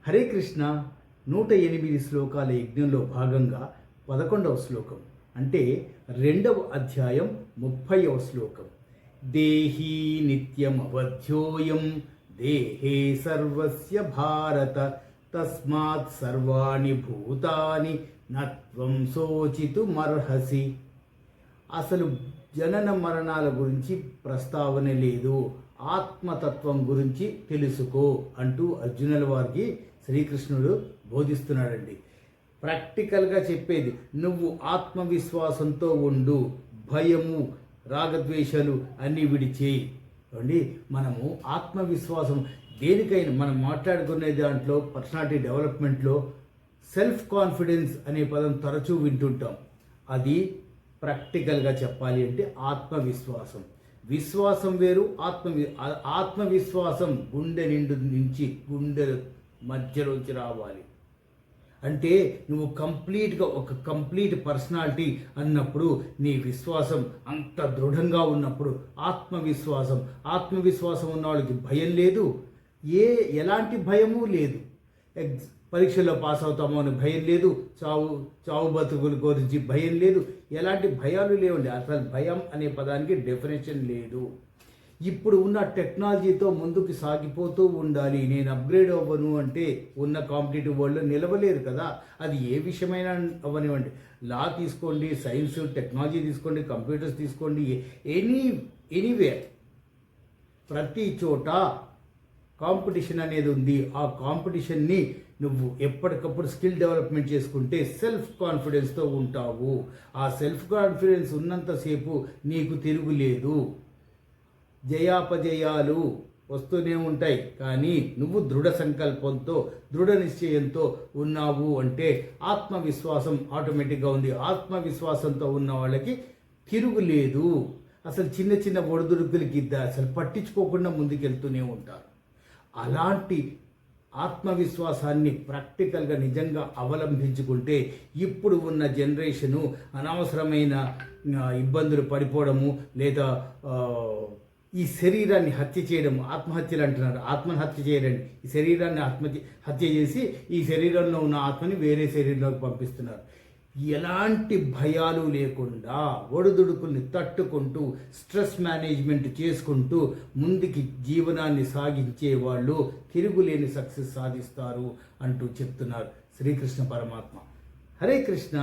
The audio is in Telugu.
హరే కృష్ణ 108 శ్లోకాల యజ్ఞంలో భాగంగా 11వ శ్లోకం అంటే 2వ అధ్యాయం 30వ శ్లోకం. దేహీ నిత్యమవధ్యోయం దేహే సర్వస్య భారత తస్మాత్ సర్వాణి భూతాని నత్వం శోచితుమర్హసి. అసలు జనన మరణాల గురించి ప్రస్తావన లేదు, ఆత్మతత్వం గురించి తెలుసుకో అంటూ అర్జునుల వారికి శ్రీకృష్ణుడు బోధిస్తున్నాడండి. ప్రాక్టికల్గా చెప్పేది, నువ్వు ఆత్మవిశ్వాసంతో ఉండు, భయము రాగద్వేషాలు అన్నీ విడిచేయి. అండి, మనము ఆత్మవిశ్వాసం దేనికైనా మనం మాట్లాడుకునే దాంట్లో పర్సనాలిటీ డెవలప్మెంట్లో సెల్ఫ్ కాన్ఫిడెన్స్ అనే పదం తరచూ వింటుంటాం. అది ప్రాక్టికల్గా చెప్పాలి అంటే ఆత్మవిశ్వాసం. విశ్వాసం వేరు, ఆత్మవిశ్వాసం గుండె నిండు నుంచి గుండె మధ్యలోంచి రావాలి. అంటే నువ్వు కంప్లీట్గా ఒక కంప్లీట్ పర్సనాలిటీ అన్నప్పుడు నీ విశ్వాసం అంత దృఢంగా ఉన్నప్పుడు ఆత్మవిశ్వాసం ఉన్న వాళ్ళకి భయం లేదు, ఎలాంటి భయము లేదు. పరీక్షల్లో పాస్ అవుతామో అని భయం లేదు, చావు బతుకుల గురించి భయం లేదు, ఎలాంటి భయాలు లేవండి. అసలు భయం అనే పదానికి డెఫినేషన్ లేదు. ఇప్పుడు ఉన్న టెక్నాలజీతో ముందుకు సాగిపోతూ ఉండాలి. నేను అప్గ్రేడ్ అవ్వను అంటే ఉన్న కాంపిటేటివ్ వరల్డ్లో నిలవలేరు కదా. అది ఏ విషయమైనా అవ్వనివ్వండి, లా తీసుకోండి, సైన్స్ టెక్నాలజీ తీసుకోండి, కంప్యూటర్స్ తీసుకోండి, ఎనీవేర్ ప్రతి చోట కాంపిటీషన్ అనేది ఉంది. ఆ కాంపిటీషన్ని నువ్వు ఎప్పటికప్పుడు స్కిల్ డెవలప్మెంట్ చేసుకుంటే సెల్ఫ్ కాన్ఫిడెన్స్తో ఉంటావు. ఆ సెల్ఫ్ కాన్ఫిడెన్స్ ఉన్నంతసేపు నీకు తిరుగులేదు. జయాపజయాలు వస్తూనే ఉంటాయి, కానీ నువ్వు దృఢ సంకల్పంతో దృఢ నిశ్చయంతో ఉన్నావు అంటే ఆత్మవిశ్వాసం ఆటోమేటిక్గా ఉంది. ఆత్మవిశ్వాసంతో ఉన్న వాళ్ళకి తిరుగులేదు. అసలు చిన్న చిన్న ఒడిదుడుకులకి అసలు పట్టించుకోకుండా ముందుకెళ్తూనే ఉంటారు. అలాంటి ఆత్మవిశ్వాసాన్ని ప్రాక్టికల్గా నిజంగా అవలంబించుకుంటే ఇప్పుడు ఉన్న జనరేషను అనవసరమైన ఇబ్బందులు పడిపోవడము, లేదా ఈ శరీరాన్ని హత్య చేయడం, ఆత్మహత్యలు అంటున్నారు. ఆత్మను హత్య చేయరండి, ఈ శరీరాన్ని హత్య చేసి ఈ శరీరంలో ఉన్న ఆత్మని వేరే శరీరంలోకి పంపిస్తున్నారు. ఎలాంటి భయాలు లేకుండా ఒడిదుడుకుల్ని తట్టుకుంటూ స్ట్రెస్ మేనేజ్మెంట్ చేసుకుంటూ ముందుకి జీవనాన్ని సాగించే వాళ్ళు తిరుగులేని సక్సెస్ సాధిస్తారు అంటూ చెప్తున్నారు శ్రీకృష్ణ పరమాత్మ. హరే కృష్ణ.